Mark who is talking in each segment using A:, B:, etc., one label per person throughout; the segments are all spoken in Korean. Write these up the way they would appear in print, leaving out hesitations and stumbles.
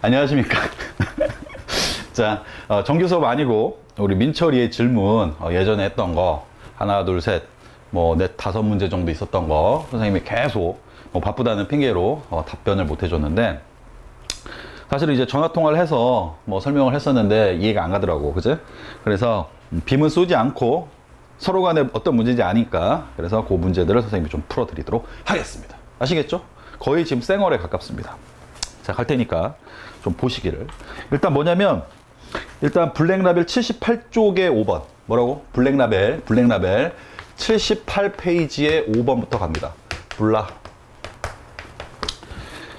A: 안녕하십니까. 자, 정규 수업 아니고 우리 민철이의 질문 예전에 했던 거 하나 둘 셋 뭐 넷 다섯 문제 정도 있었던 거 선생님이 계속 뭐 바쁘다는 핑계로 답변을 못 해줬는데, 사실 이제 전화 통화를 해서 뭐 설명을 했었는데 이해가 안 가더라고, 그지? 그래서 빔은 쏘지 않고 서로 간에 어떤 문제인지 아니까, 그래서 그 문제들을 선생님이 좀 풀어드리도록 하겠습니다. 아시겠죠? 거의 지금 쌩얼에 가깝습니다. 자, 갈 테니까 좀 보시기를. 일단 뭐냐면, 일단 블랙라벨 78쪽에 5번. 뭐라고? 블랙라벨 78페이지에 5번부터 갑니다. 몰라.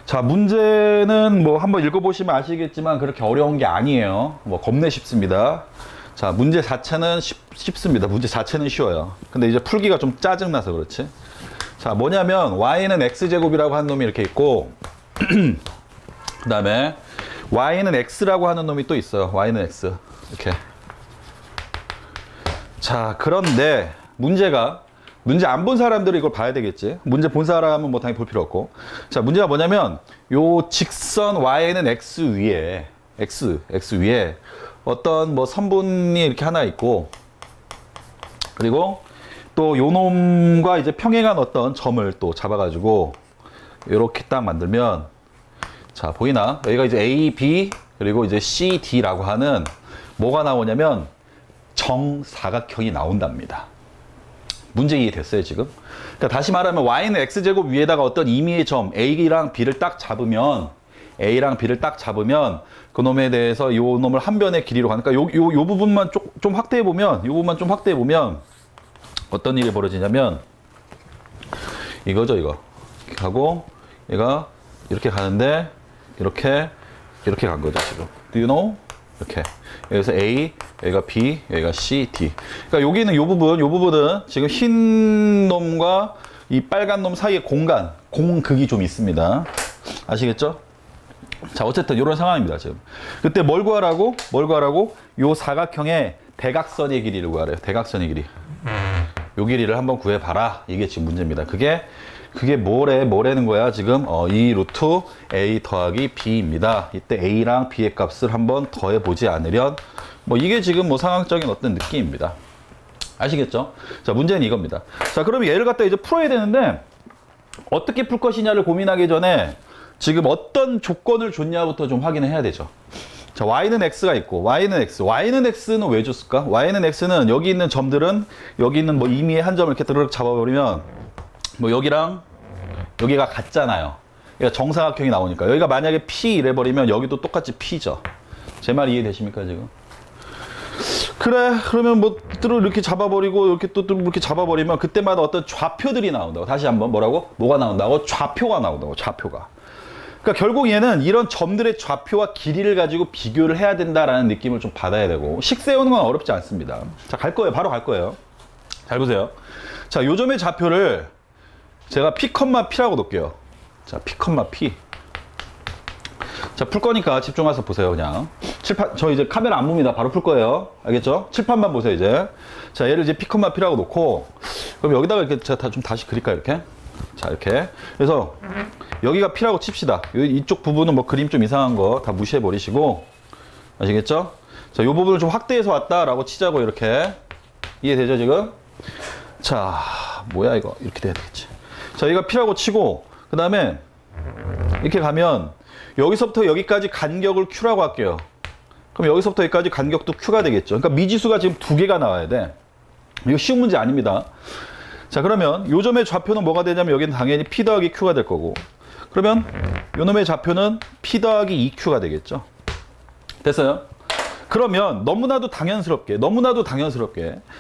A: 자, 문제는 뭐 한번 읽어보시면 아시겠지만 그렇게 어려운 게 아니에요. 뭐 겁내 쉽습니다. 자, 문제 자체는 쉽습니다. 문제 자체는 쉬워요. 근데 이제 풀기가 좀 짜증나서 그렇지. 자, 뭐냐면 y는 x제곱이라고 하는 놈이 이렇게 있고 그 다음에 y는 x라고 하는 놈이 또 있어요. y는 x 이렇게. 자, 그런데 문제 안 본 사람들은 이걸 봐야 되겠지. 문제 본 사람은 뭐 당연히 볼 필요 없고. 자, 문제가 뭐냐면 요 직선 y는 x 위에 x 위에 어떤 뭐 선분이 이렇게 하나 있고, 그리고 또 요 놈과 이제 평행한 어떤 점을 또 잡아가지고 이렇게 딱 만들면, 자, 보이나? 여기가 이제 A, B, 그리고 이제 C, D라고 하는 뭐가 나오냐면 정사각형이 나온답니다. 문제 이해됐어요, 지금? 그러니까 다시 말하면 y는 x제곱 위에다가 어떤 임의의 점 A랑 B를 딱 잡으면, 그 놈에 대해서 요 놈을 한 변의 길이로 가니까 요 부분만 좀 확대해 보면, 어떤 일이 벌어지냐면 이거죠, 이거. 이렇게 가고 얘가 이렇게 가는데 이렇게 간 거죠, 지금. Do you know? 이렇게. 여기서 A, 여기가 B, 여기가 C, D. 그러니까 여기는 요 부분은 지금 흰 놈과 이 빨간 놈 사이에 공극이 좀 있습니다. 아시겠죠? 자, 어쨌든 이런 상황입니다, 지금. 그때 뭘 구하라고? 요 사각형의 대각선의 길이를 구하래요. 대각선의 길이. 요 길이를 한번 구해봐라. 이게 지금 문제입니다. 그게 뭐라는 거야, 지금? 이 루트 A 더하기 B입니다. 이때 A랑 B의 값을 한번 더해보지 않으련, 뭐 이게 지금 뭐 상황적인 어떤 느낌입니다. 아시겠죠? 자, 문제는 이겁니다. 자, 그러면 얘를 갖다 이제 풀어야 되는데, 어떻게 풀 것이냐를 고민하기 전에 지금 어떤 조건을 줬냐부터 좀 확인을 해야 되죠. 자, y는 x가 있고, y는 x는 왜 줬을까? y는 x는 여기 있는 점들은, 여기 있는 뭐 임의의 한 점을 이렇게 드르륵 잡아버리면, 뭐 여기랑 여기가 같잖아요. 그러니까 정사각형이 나오니까. 여기가 만약에 P 이래버리면 여기도 똑같이 P죠. 제 말 이해되십니까, 지금? 그래, 그러면 뭐 이렇게 잡아버리고 이렇게 또 이렇게 잡아버리면 그때마다 어떤 좌표들이 나온다고. 다시 한번 뭐가 나온다고? 좌표가 나온다고, 좌표가. 그러니까 결국 얘는 이런 점들의 좌표와 길이를 가지고 비교를 해야 된다라는 느낌을 좀 받아야 되고, 식 세우는 건 어렵지 않습니다. 자, 바로 갈 거예요. 잘 보세요. 자, 요 점의 좌표를 제가 P'P라고 놓을게요. 자, P'P. 자, 풀 거니까 집중해서 보세요, 그냥. 저 이제 카메라 안 봅니다. 바로 풀 거예요. 알겠죠? 칠판만 보세요, 이제. 자, 얘를 이제 P'P라고 놓고, 그럼 여기다가 이렇게 제가 좀 다시 그릴까요, 이렇게? 자, 이렇게. 그래서 여기가 P라고 칩시다. 이쪽 부분은 뭐 그림 좀 이상한 거 다 무시해 버리시고, 아시겠죠? 자, 요 부분을 좀 확대해서 왔다라고 치자고, 이렇게. 이해되죠, 지금? 자, 뭐야, 이거. 이렇게 돼야 되겠지. 자, 여기가 P라고 치고, 그 다음에 이렇게 가면 여기서부터 여기까지 간격을 Q라고 할게요. 그럼 여기서부터 여기까지 간격도 Q가 되겠죠. 그러니까 미지수가 지금 2개가 나와야 돼. 이거 쉬운 문제 아닙니다. 자, 그러면 요 점의 좌표는 뭐가 되냐면 여기는 당연히 P 더하기 Q가 될 거고, 그러면 요 놈의 좌표는 P 더하기 2Q가 되겠죠. 됐어요? 그러면 너무나도 당연스럽게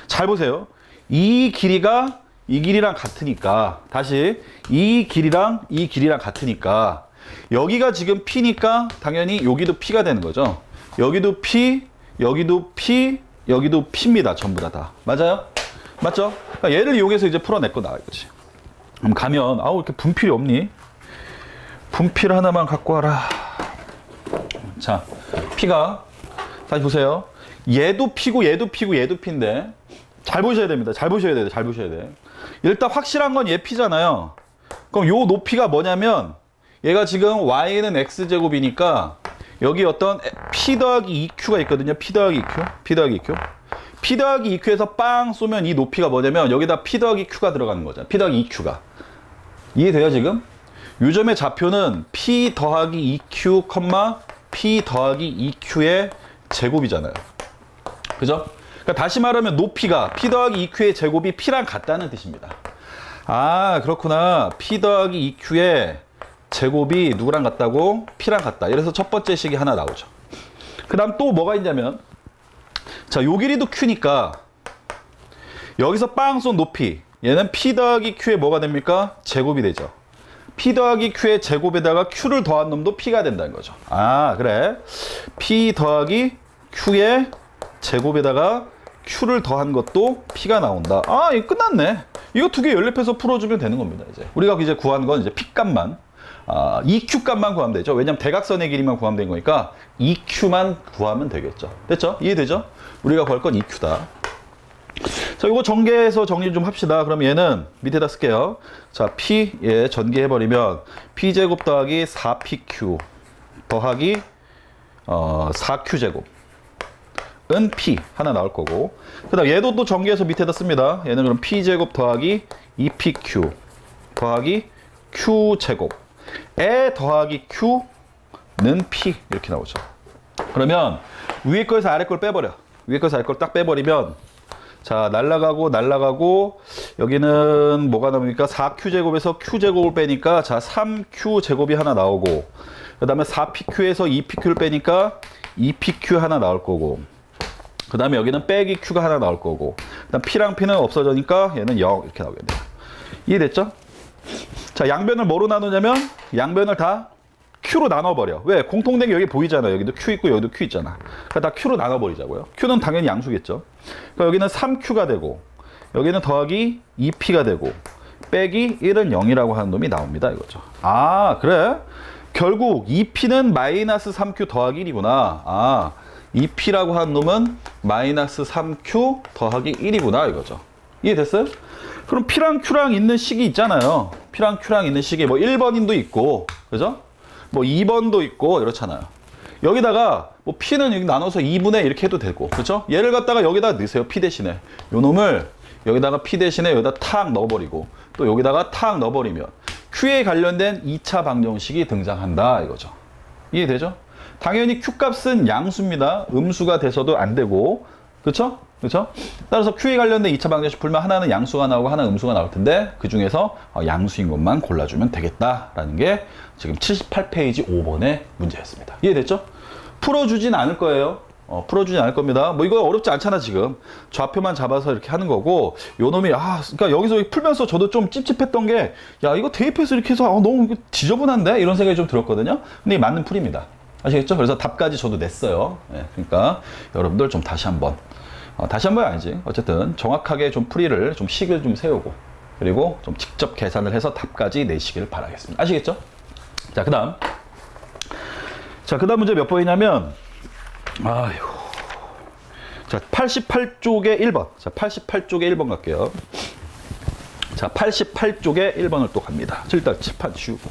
A: 잘 보세요. 이 길이랑 같으니까, 다시 이 길이랑 같으니까 여기가 지금 P니까 당연히 여기도 P가 되는 거죠. 여기도 P, 여기도 P, 여기도 P입니다. 전부 다. 맞아요? 맞죠? 그러니까 얘를 이용해서 이제 풀어낼 거다, 이거지. 그럼 가면, 아우, 이렇게 분필이 없니? 분필 하나만 갖고 와라. 자, P가, 다시 보세요. 얘도 P고, 얘도 P인데, 잘 보셔야 됩니다. 잘 보셔야 돼. 일단 확실한 건 얘 P잖아요. 그럼 요 높이가 뭐냐면, 얘가 지금 y는 x제곱이니까 여기 어떤 P 더하기 EQ가 있거든요. P 더하기 EQ. P 더하기 EQ. P 더하기 EQ에서 빵 쏘면 이 높이가 뭐냐면 여기다 P 더하기 Q가 들어가는 거잖아. P 더하기 EQ가. 이해돼요, 지금? 요점의 좌표는 P 더하기 EQ, P 더하기 EQ의 제곱이잖아요. 그죠? 그러니까 다시 말하면 높이가 P 더하기 EQ의 제곱이 P랑 같다는 뜻입니다. 아, 그렇구나. P 더하기 EQ의 제곱이 누구랑 같다고? P랑 같다. 이래서 첫 번째 식이 하나 나오죠. 그 다음 또 뭐가 있냐면, 자, 요 길이도 Q니까 여기서 빵 쏜 높이, 얘는 P 더하기 Q의 뭐가 됩니까? 제곱이 되죠. P 더하기 Q의 제곱에다가 Q를 더한 놈도 P가 된다는 거죠. 아, 그래. P 더하기 Q의 제곱에다가 Q를 더한 것도 P가 나온다. 아, 이거 끝났네. 이거 두 개 연립해서 풀어주면 되는 겁니다. 이제 우리가 이제 구한 건 이제 P 값만, EQ 값만 구하면 되죠. 왜냐면 대각선의 길이만 구하면 된 거니까 EQ만 구하면 되겠죠. 됐죠? 이해되죠? 우리가 구할 건 EQ다. 자, 이거 전개해서 정리 좀 합시다. 그럼 얘는 밑에다 쓸게요. 자, P, 예, 전개해버리면 P제곱 더하기 4PQ 더하기 4Q제곱 은 P 하나 나올 거고, 그 다음 얘도 또 전개해서 밑에다 씁니다. 얘는 그럼 P제곱 더하기 2PQ 더하기 Q제곱에 더하기 Q는 P 이렇게 나오죠. 그러면 위에 거에서 아래 걸 빼버려. 위에 거에서 아래 걸 딱 빼버리면, 자, 날라가고 여기는 뭐가 나옵니까? 4Q제곱에서 Q제곱을 빼니까, 자, 3Q제곱이 하나 나오고, 그 다음에 4PQ에서 2PQ를 빼니까 2PQ 하나 나올 거고, 그 다음에 여기는 빼기 Q가 하나 나올 거고, 그 다음 P랑 P는 없어지니까 얘는 0 이렇게 나오겠네요. 이해됐죠? 자, 양변을 뭐로 나누냐면 양변을 다 Q로 나눠버려. 왜? 공통된 게 여기 보이잖아요. 여기도 Q 있고 여기도 Q 있잖아. 그러니까 다 Q로 나눠버리자고요. Q는 당연히 양수겠죠. 그러니까 여기는 3Q가 되고, 여기는 더하기 2P가 되고, 빼기 1은 0이라고 하는 놈이 나옵니다. 이거죠. 아, 그래? 결국 2P는 마이너스 3Q 더하기 1이구나. 아, 2P라고 하는 놈은 마이너스 3Q 더하기 1이구나. 이거죠. 이해됐어요? 그럼 P랑 Q랑 있는 식이 있잖아요. P랑 Q랑 있는 식이 뭐 1번인도 있고, 그죠? 뭐 2번도 있고 이렇잖아요. 여기다가 뭐 P는 여기 나눠서 2분의 이렇게 해도 되고, 그렇죠? 얘를 갖다가 여기다 넣으세요. P 대신에 요 놈을 여기다가 P 대신에 여기다 탁 넣어버리고, 또 여기다가 탁 넣어버리면 Q에 관련된 2차 방정식이 등장한다 이거죠. 이해되죠? 당연히 Q 값은 양수입니다. 음수가 돼서도 안 되고, 그렇죠? 그렇죠? 따라서 Q에 관련된 2차 방정식 풀면 하나는 양수가 나오고 하나는 음수가 나올 텐데, 그 중에서 양수인 것만 골라주면 되겠다라는 게 지금 78페이지 5번의 문제였습니다. 이해됐죠? 풀어주진 않을 거예요. 풀어주진 않을 겁니다. 뭐 이거 어렵지 않잖아. 지금 좌표만 잡아서 이렇게 하는 거고, 요 놈이 그러니까 여기서 풀면서 저도 좀 찝찝했던 게, 야, 이거 대입해서 이렇게 해서 너무 지저분한데 이런 생각이 좀 들었거든요. 근데 맞는 풀입니다. 아시겠죠? 그래서 답까지 저도 냈어요. 네, 그러니까 여러분들 좀 다시 한번 아니지. 어쨌든 정확하게 좀 풀이를 좀 식을 좀 세우고, 그리고 좀 직접 계산을 해서 답까지 내시길 바라겠습니다. 아시겠죠? 자, 그 다음 문제 몇 번이냐면, 자, 88쪽에 1번. 자, 88쪽에 1번 갈게요. 자, 88쪽에 1번을 또 갑니다. 일단 칠판 치우고.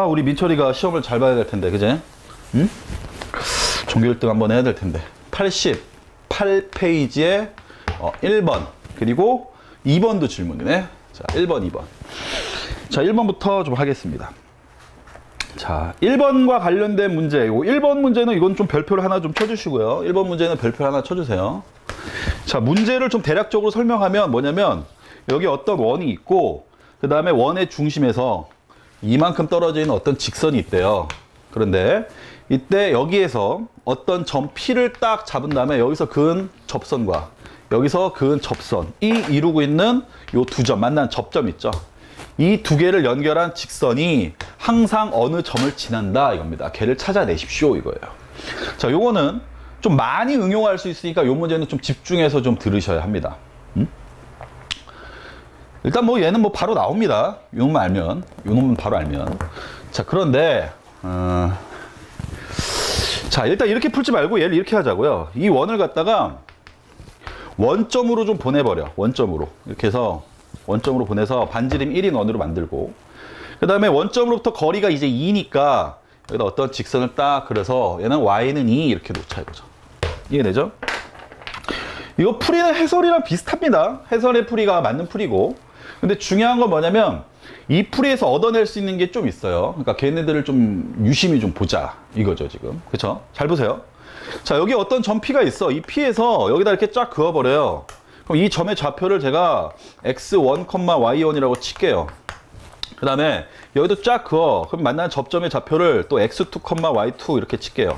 A: 우리 민철이가 시험을 잘 봐야 될 텐데, 그제? 응? 종교 1등 한번 해야 될 텐데. 88페이지에 1번, 그리고 2번도 질문이네. 자, 1번, 2번. 자, 1번부터 좀 하겠습니다. 자, 1번과 관련된 문제. 1번 문제는 이건 좀 별표를 하나 좀 쳐주시고요. 1번 문제는 별표를 하나 쳐주세요. 자, 문제를 좀 대략적으로 설명하면 뭐냐면, 여기 어떤 원이 있고, 그 다음에 원의 중심에서 이만큼 떨어져 있는 어떤 직선이 있대요. 그런데 이때 여기에서 어떤 점 P를 딱 잡은 다음에 여기서 그은 접선과 여기서 그은 접선이 이루고 있는 요 두 점, 만난 접점 있죠. 이 두 개를 연결한 직선이 항상 어느 점을 지난다 이겁니다. 걔를 찾아내십시오 이거예요. 자, 요거는 좀 많이 응용할 수 있으니까 요 문제는 좀 집중해서 좀 들으셔야 합니다. 일단 뭐 얘는 뭐 바로 나옵니다. 요 놈은 바로 알면. 자, 그런데 자, 일단 이렇게 풀지 말고 얘를 이렇게 하자고요. 이 원을 갖다가 원점으로 좀 보내버려. 원점으로 이렇게 해서 원점으로 보내서 반지름 1인 원으로 만들고, 그 다음에 원점으로부터 거리가 이제 2니까 여기다 어떤 직선을 딱 그려서 얘는 y는 2 이렇게 놓자 이거죠. 이해되죠? 이거 풀이는 해설이랑 비슷합니다. 해설의 풀이가 맞는 풀이고. 근데 중요한 건 뭐냐면 이 풀이에서 얻어낼 수 있는 게 좀 있어요. 그러니까 걔네들을 좀 유심히 좀 보자 이거죠 지금. 그쵸? 잘 보세요. 자, 여기 어떤 점 P가 있어. 이 P에서 여기다 이렇게 쫙 그어버려요. 그럼 이 점의 좌표를 제가 x1, y1이라고 칠게요. 그 다음에 여기도 쫙 그어. 그럼 만나는 접점의 좌표를 또 x2, y2 이렇게 칠게요.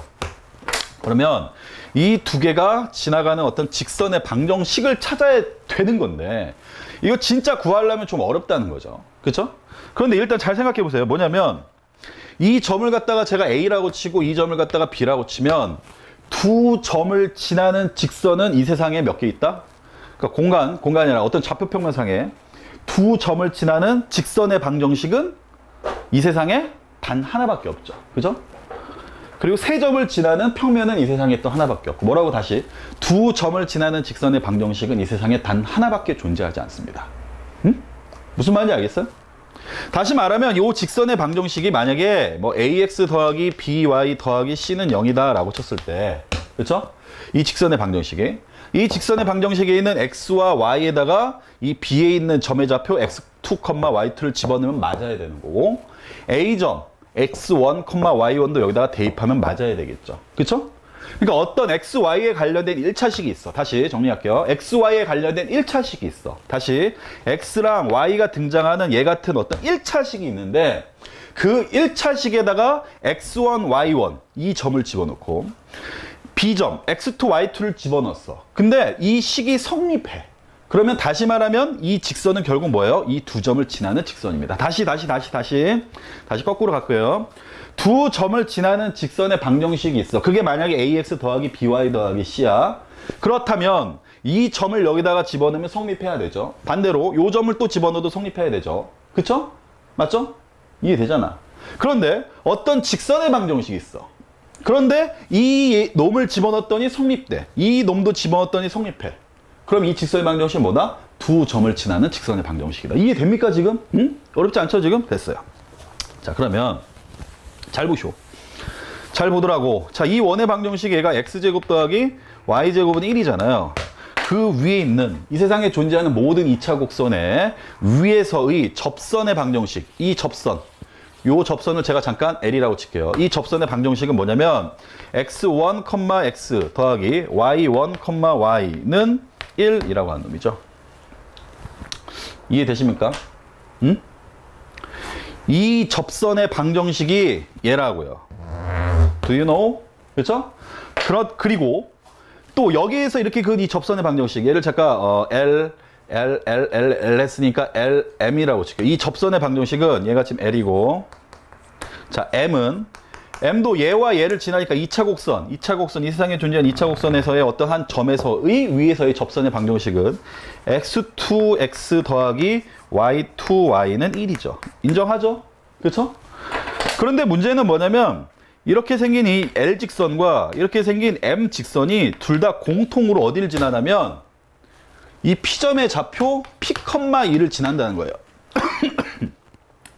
A: 그러면 이 두 개가 지나가는 어떤 직선의 방정식을 찾아야 되는 건데 이거 진짜 구하려면 좀 어렵다는 거죠. 그렇죠? 그런데 일단 잘 생각해 보세요. 뭐냐면 이 점을 갖다가 제가 A라고 치고 이 점을 갖다가 B라고 치면 두 점을 지나는 직선은 이 세상에 몇 개 있다? 그러니까 공간이 아니라 어떤 좌표평면상에 두 점을 지나는 직선의 방정식은 이 세상에 단 하나밖에 없죠. 그죠? 그리고 세 점을 지나는 평면은 이 세상에 또 하나밖에 없고 뭐라고 다시? 두 점을 지나는 직선의 방정식은 이 세상에 단 하나밖에 존재하지 않습니다. 응? 무슨 말인지 알겠어요? 다시 말하면 이 직선의 방정식이 만약에 뭐 ax 더하기 by 더하기 c는 0이다 라고 쳤을 때 그렇죠? 이 직선의 방정식이 이 직선의 방정식에 있는 x와 y에다가 이 b에 있는 점의 좌표 x2, y2를 집어넣으면 맞아야 되는 거고 a점 x1, y1도 여기다가 대입하면 맞아야 되겠죠. 그렇죠? 그러니까 어떤 xy에 관련된 1차식이 있어. 다시 정리할게요. xy에 관련된 1차식이 있어. 다시 x랑 y가 등장하는 얘 같은 어떤 1차식이 있는데 그 1차식에다가 x1, y1 이 점을 집어넣고 b점 x2, y2를 집어넣었어. 근데 이 식이 성립해. 그러면 다시 말하면 이 직선은 결국 뭐예요? 이 두 점을 지나는 직선입니다. 다시 거꾸로 갈게요. 두 점을 지나는 직선의 방정식이 있어. 그게 만약에 ax 더하기 by 더하기 c야. 그렇다면 이 점을 여기다가 집어넣으면 성립해야 되죠. 반대로 이 점을 또 집어넣어도 성립해야 되죠. 그쵸? 맞죠? 이해되잖아. 그런데 어떤 직선의 방정식이 있어. 그런데 이 놈을 집어넣었더니 성립돼. 이 놈도 집어넣었더니 성립해. 그럼 이 직선의 방정식은 뭐다? 두 점을 지나는 직선의 방정식이다. 이해됩니까 지금? 응? 어렵지 않죠 지금? 됐어요. 자, 그러면 잘 보시오. 잘 보더라고. 자, 이 원의 방정식 얘가 x제곱 더하기 y제곱은 1이잖아요. 그 위에 있는 이 세상에 존재하는 모든 2차 곡선의 위에서의 접선의 방정식. 이 접선. 요 접선을 제가 잠깐 L이라고 칠게요. 이 접선의 방정식은 뭐냐면 x1, x 더하기 y1, y는 1이라고 하는 놈이죠. 이해되십니까? 응? 이 접선의 방정식이 얘라고요. Do you know? 그렇죠? 그리고 또 여기에서 이렇게 그은 이 접선의 방정식 얘를 잠깐 L 했으니까 LM이라고 칠게요. 이 접선의 방정식은 얘가 지금 L이고 자, M도 얘와 얘를 지나니까 2차 곡선, 이 세상에 존재하는 2차 곡선에서의 어떤 한 점에서의 위에서의 접선의 방정식은 x2x 더하기 y2y는 1이죠. 인정하죠? 그렇죠? 그런데 문제는 뭐냐면 이렇게 생긴 이 L직선과 이렇게 생긴 M직선이 둘 다 공통으로 어디를 지나냐면 이 P점의 좌표 P,2를 지난다는 거예요.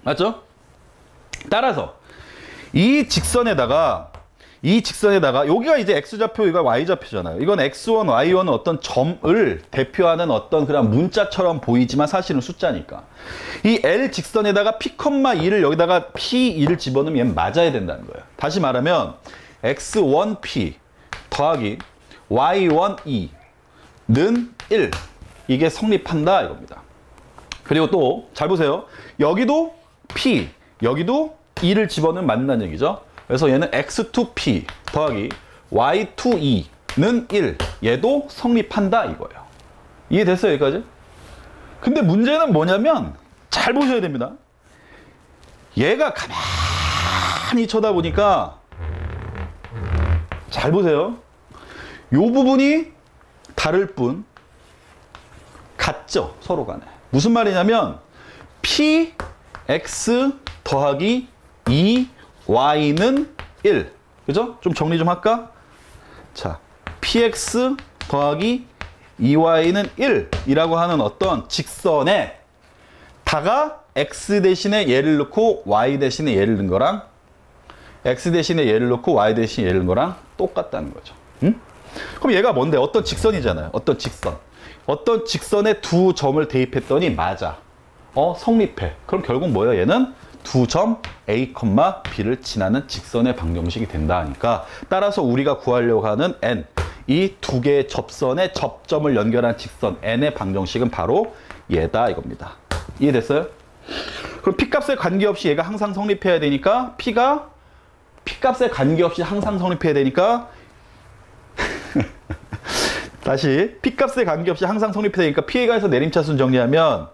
A: 맞죠? 따라서 이 직선에다가 여기가 이제 x좌표, 이거 y좌표잖아요. 이건 x1, y1은 어떤 점을 대표하는 어떤 그런 문자처럼 보이지만 사실은 숫자니까. 이 L 직선에다가 P,2를 여기다가 P2를 집어넣으면 얘는 맞아야 된다는 거예요. 다시 말하면 x1P 더하기 y1E는 1. 이게 성립한다 이겁니다. 그리고 또 잘 보세요. 여기도 P, 여기도 2를 집어넣으면 맞는다는 얘기죠. 그래서 얘는 x2p 더하기 y2e는 1. 얘도 성립한다 이거예요. 이해됐어요 여기까지? 근데 문제는 뭐냐면 잘 보셔야 됩니다. 얘가 가만히 쳐다보니까 잘 보세요. 요 부분이 다를 뿐 같죠 서로 간에. 무슨 말이냐면 p x 더하기 2y는 1. 그죠? 좀 정리 좀 할까? 자, px 더하기 2y는 1이라고 하는 어떤 직선에 다가 x 대신에 얘를 넣고 y 대신에 얘를 넣은 거랑 x 대신에 얘를 넣고 y 대신에 얘를 넣으랑 똑같다는 거죠. 응? 그럼 얘가 뭔데? 어떤 직선이잖아요. 어떤 직선. 어떤 직선에 두 점을 대입했더니 맞아. 성립해. 그럼 결국 뭐예요? 얘는 두 점 A, B를 지나는 직선의 방정식이 된다 하니까 따라서 우리가 구하려고 하는 n, 이 두 개의 접선의 접점을 연결한 직선 n의 방정식은 바로 얘다 이겁니다. 이해됐어요? 그럼 P값에 관계없이 얘가 항상 성립해야 되니까 P값에 관계없이 항상 성립해야 되니까 다시 P값에 관계없이 항상 성립해야 되니까 P에 관해서 내림차순 정리하면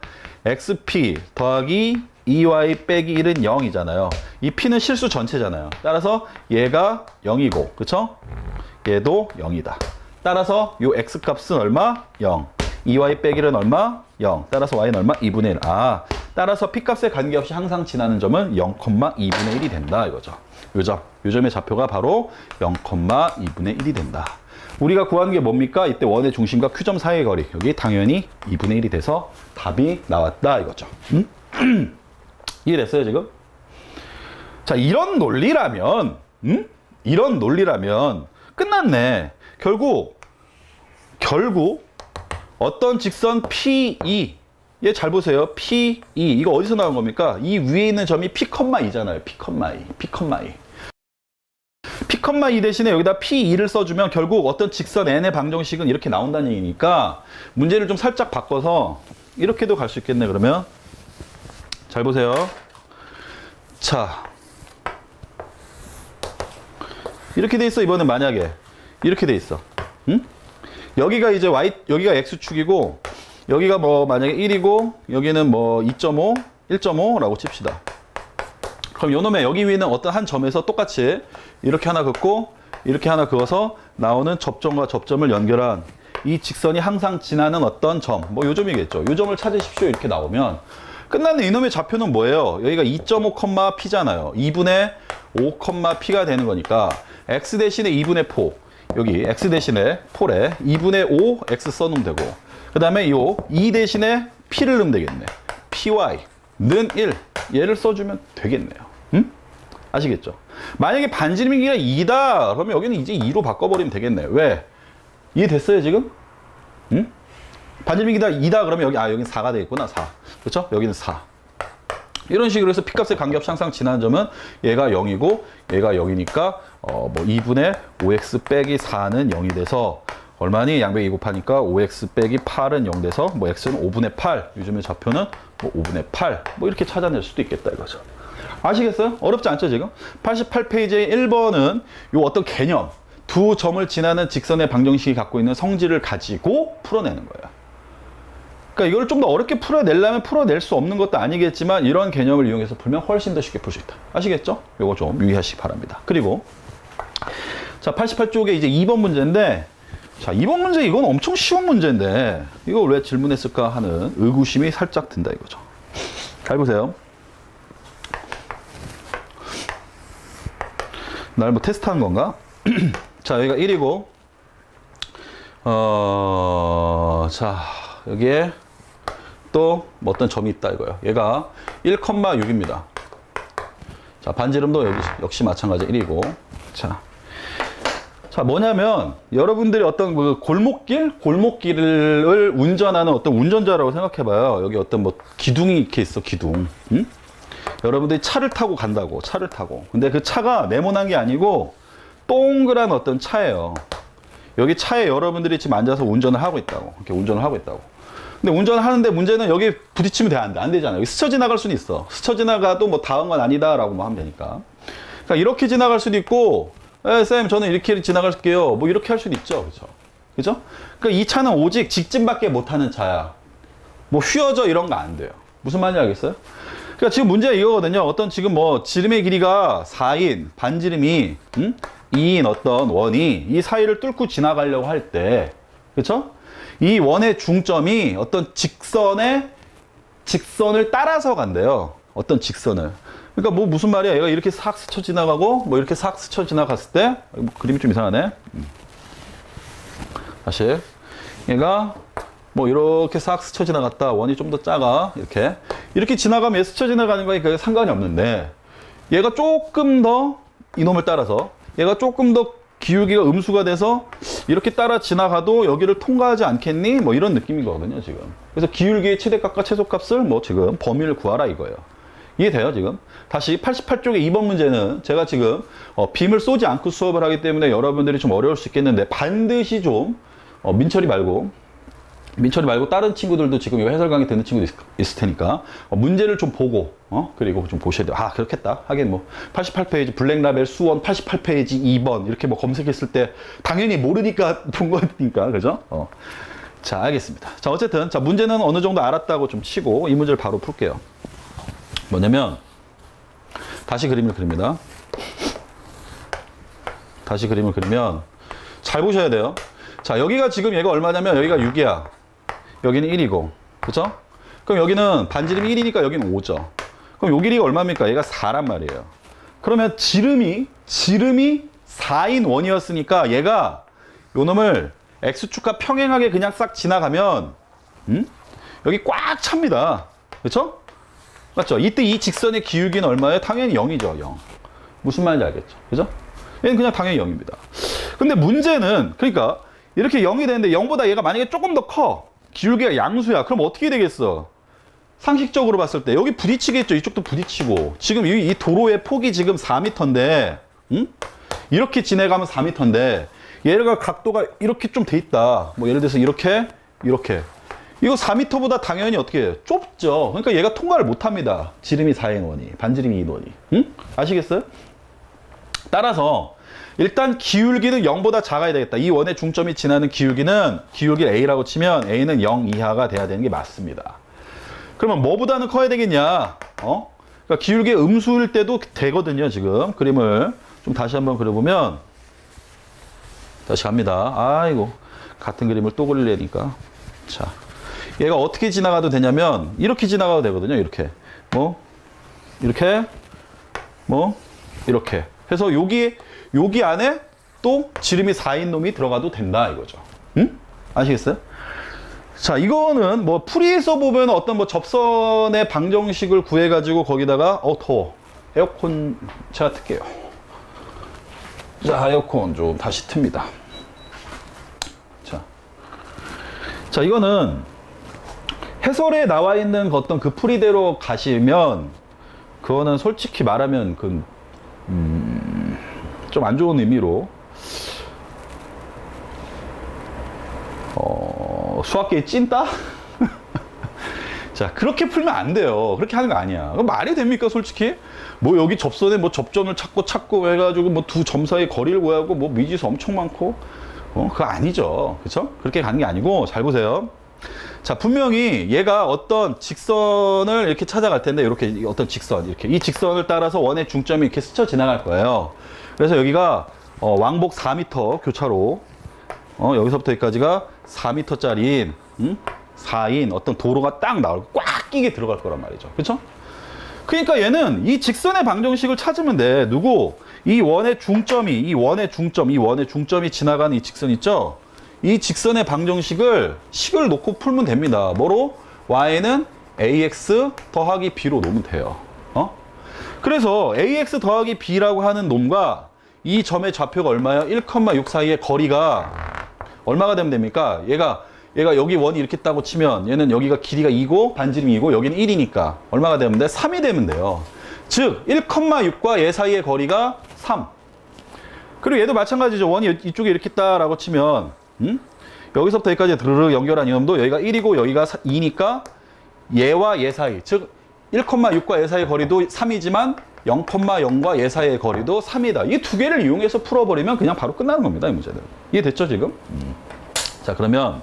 A: XP 더하기 2y 빼기 1은 0이잖아요. 이 P는 실수 전체잖아요. 따라서 얘가 0이고 그쵸? 얘도 0이다. 따라서 요 X값은 얼마? 0. 2y 빼기 1은 얼마? 0. 따라서 y는 얼마? 2분의 1. 따라서 P값에 관계없이 항상 지나는 점은 0,2분의 1이 된다 이거죠. 요 점의 좌표가 바로 0,2분의 1이 된다. 우리가 구하는 게 뭡니까? 이때 원의 중심과 Q점 사이의 거리. 여기 당연히 2분의 1이 돼서 답이 나왔다 이거죠. 이해됐어요 지금? 자, 이런 논리라면 끝났네. 결국 어떤 직선 PE, 얘 잘 보세요. PE 이거 어디서 나온 겁니까? 이 위에 있는 점이 P,2잖아요. P,2 대신에 여기다 P2를 써주면 결국 어떤 직선 n의 방정식은 이렇게 나온다는 얘기니까 문제를 좀 살짝 바꿔서 이렇게도 갈 수 있겠네. 그러면 잘 보세요. 자, 이렇게 돼 있어. 이번엔 만약에 이렇게 돼 있어. 응? 여기가 이제 여기가 x축이고 여기가 뭐 만약에 1이고 여기는 뭐 2.5, 1.5라고 칩시다. 그럼 요놈의 여기 위에는 어떤 한 점에서 똑같이 이렇게 하나 긋고 이렇게 하나 그어서 나오는 접점과 접점을 연결한 이 직선이 항상 지나는 어떤 점, 뭐 요 점이겠죠. 요 점을 찾으십시오. 이렇게 나오면 끝나는 이놈의 좌표는 뭐예요? 여기가 2.5, P잖아요. 2분의 5, P가 되는 거니까 x 대신에 2분의 4, 여기 x 대신에 4에 2분의 5 x 써놓으면 되고 그 다음에 요 2 대신에 P를 넣으면 되겠네. py는 1 얘를 써주면 되겠네요. 아시겠죠? 만약에 반지름의 길이가 2다 그러면 여기는 이제 2로 바꿔버리면 되겠네. 왜? 이해됐어요 지금? 반지름의 길이가 2다 그러면 여기는 4가 되겠구나. 4. 그렇죠? 여기는 4. 이런 식으로 해서 P값에 관계없이 항상 지나는 점은 얘가 0이고 얘가 0이니까 뭐 2분의 5x 빼기 4는 0이 돼서 얼마니? 양변 2 곱하니까 5x 빼기 8은 0 돼서 뭐 x는 5분의 8, 요즘의 좌표는 뭐 5분의 8, 뭐 이렇게 찾아낼 수도 있겠다 이거죠. 아시겠어요? 어렵지 않죠 지금? 88페이지의 1번은 요 어떤 개념, 두 점을 지나는 직선의 방정식이 갖고 있는 성질을 가지고 풀어내는 거예요. 그러니까 이걸 좀 더 어렵게 풀어내려면 풀어낼 수 없는 것도 아니겠지만 이런 개념을 이용해서 풀면 훨씬 더 쉽게 풀 수 있다. 아시겠죠? 요거 좀 유의하시기 바랍니다. 그리고 자 88쪽에 이제 2번 문제인데 자 2번 문제 이건 엄청 쉬운 문제인데 이걸 왜 질문했을까 하는 의구심이 살짝 든다 이거죠. 잘 보세요. 날 뭐 테스트한 건가? 자 여기가 1이고 자 여기에 또 뭐 어떤 점이 있다 이거예요. 얘가 1,6입니다. 자 반지름도 역시 마찬가지 1이고 자 뭐냐면 여러분들이 어떤 그 골목길을 운전하는 어떤 운전자라고 생각해봐요. 여기 어떤 뭐 기둥이 이렇게 있어. 기둥. 응? 여러분들이 차를 타고 간다고. 차를 타고. 근데 그 차가 네모난 게 아니고 동그란 어떤 차예요. 여기 차에 여러분들이 지금 앉아서 운전을 하고 있다고. 이렇게 운전을 하고 있다고. 근데 운전을 하는데 문제는 여기 부딪히면 돼, 안 돼? 안 되잖아요. 여기 스쳐 지나갈 수는 있어. 스쳐 지나가도 뭐 닿은 건 아니다라고 뭐 하면 되니까. 그러니까 이렇게 지나갈 수도 있고, 쌤, 저는 이렇게 지나갈게요. 뭐 이렇게 할 수도 있죠. 그죠? 그죠? 그러니까 이 차는 오직 직진밖에 못하는 차야. 뭐 휘어져 이런 거 안 돼요. 무슨 말인지 알겠어요? 그러니까 지금 문제가 이거거든요. 어떤 지금 뭐 지름의 길이가 4인, 반지름이 2인 어떤 원이 이 사이를 뚫고 지나가려고 할 때, 그쵸? 이 원의 중점이 어떤 직선을 따라서 간대요. 어떤 직선을. 그러니까 뭐 무슨 말이야? 얘가 이렇게 싹 스쳐 지나가고 뭐 이렇게 싹 스쳐 지나갔을 때 뭐 그림이 좀 이상하네. 다시 얘가 뭐 이렇게 싹 스쳐 지나갔다. 원이 좀 더 작아. 이렇게 지나가면 얘 스쳐 지나가는 거니까 상관이 없는데 얘가 조금 더 이놈을 따라서 얘가 조금 더 기울기가 음수가 돼서 이렇게 따라 지나가도 여기를 통과하지 않겠니? 뭐 이런 느낌이거든요, 지금. 그래서 기울기의 최대값과 최소값을 뭐 지금 범위를 구하라 이거예요. 이해돼요, 지금? 다시 88쪽의 2번 문제는 제가 지금 빔을 쏘지 않고 수업을 하기 때문에 여러분들이 좀 어려울 수 있겠는데 반드시 좀 민철이 말고 다른 친구들도 지금 이거 해설 강의 듣는 친구도 있을 테니까 문제를 좀 보고 그리고 좀 보셔야 돼요. 아, 그렇겠다. 하긴 뭐 88페이지 블랙라벨 수원 88페이지 2번 이렇게 뭐 검색했을 때 당연히 모르니까 본 거니까. 그죠? 자, 알겠습니다. 자, 어쨌든 자, 문제는 어느 정도 알았다고 좀 치고 이 문제를 바로 풀게요. 뭐냐면 다시 그림을 그립니다. 다시 그림을 그리면 잘 보셔야 돼요. 자, 여기가 지금 얘가 얼마냐면 여기가 6이야. 여기는 1이고. 그쵸? 그럼 여기는 반지름이 1이니까 여기는 5죠. 그럼 요 길이가 얼마입니까? 얘가 4란 말이에요. 그러면 지름이 4인 원이었으니까 얘가 요 놈을 X축과 평행하게 그냥 싹 지나가면 여기 꽉 찹니다. 그쵸? 맞죠? 이때 이 직선의 기울기는 얼마예요? 당연히 0이죠. 0. 무슨 말인지 알겠죠? 그죠? 얘는 그냥 당연히 0입니다. 근데 문제는 그러니까 이렇게 0이 되는데 0보다 얘가 만약에 조금 더 커. 기울기가 양수야. 그럼 어떻게 되겠어? 상식적으로 봤을 때 여기 부딪히겠죠. 이쪽도 부딪히고. 지금 이 도로의 폭이 지금 4m인데 이렇게 지나가면 4m인데 얘가 각도가 이렇게 좀 돼 있다. 뭐 예를 들어서 이렇게 이거 4m보다 당연히 어떻게 해요? 좁죠. 그러니까 얘가 통과를 못합니다. 지름이 4인 원이, 반지름이 2인 원이. 아시겠어요? 따라서 일단 기울기는 0보다 작아야 되겠다. 이 원의 중점이 지나는 기울기를 A라고 치면 A는 0 이하가 돼야 되는 게 맞습니다. 그러면 뭐보다는 커야 되겠냐? 그러니까 기울기 음수일 때도 되거든요, 지금. 그림을 좀 다시 한번 그려보면 다시 갑니다. 아이고, 같은 그림을 또 그리려니까. 자, 얘가 어떻게 지나가도 되냐면 이렇게 지나가도 되거든요. 이렇게 이렇게 해서 여기 안에 또 지름이 4인 놈이 들어가도 된다 이거죠. 응? 아시겠어요? 자, 이거는 뭐 풀이에서 보면 어떤 뭐 접선의 방정식을 구해 가지고 거기다가 더워. 에어컨 제가 틀게요. 자, 에어컨 좀 다시 틉니다. 자, 이거는 해설에 나와 있는 어떤 그 풀이대로 가시면 그거는 솔직히 말하면 좀 안 좋은 의미로 수학계의 찐따? 자, 그렇게 풀면 안 돼요. 그렇게 하는 거 아니야. 말이 됩니까, 솔직히? 뭐 여기 접선에 뭐 접점을 찾고 해가지고 뭐 두 점 사이 거리를 구하고 뭐 미지수 엄청 많고 그거 아니죠. 그쵸? 그렇게 가는 게 아니고 잘 보세요. 자, 분명히 얘가 어떤 직선을 이렇게 찾아갈 텐데 이렇게 어떤 직선 이렇게 이 직선을 따라서 원의 중점이 이렇게 스쳐 지나갈 거예요. 그래서 여기가 왕복 4m 교차로 여기서부터 여기까지가 4m짜리 4인 어떤 도로가 딱 나오고 꽉 끼게 들어갈 거란 말이죠. 그렇죠? 그러니까 얘는 이 직선의 방정식을 찾으면 돼. 이 원의 중점이 지나가는 이 직선 있죠? 이 직선의 방정식을 식을 놓고 풀면 됩니다. 뭐로? y는 ax 더하기 b로 놓으면 돼요. 그래서 ax 더하기 b라고 하는 놈과 이 점의 좌표가 얼마예요? 1,6 사이의 거리가 얼마가 되면 됩니까? 얘가 여기 원이 이렇게 있다고 치면 얘는 여기가 길이가 2고 반지름이 2고 여기는 1이니까 얼마가 되면 돼? 3이 되면 돼요. 즉 1,6과 얘 사이의 거리가 3. 그리고 얘도 마찬가지죠. 원이 이쪽에 이렇게 있다라고 치면 여기서부터 여기까지 드르륵 연결한 이놈도 여기가 1이고 여기가 2니까 얘와 얘 사이, 즉 1,6과 얘 사이의 거리도 3이지만 0,0과 얘 사이의 거리도 3이다. 이 두 개를 이용해서 풀어버리면 그냥 바로 끝나는 겁니다. 이 문제는. 이해됐죠, 지금? 자, 그러면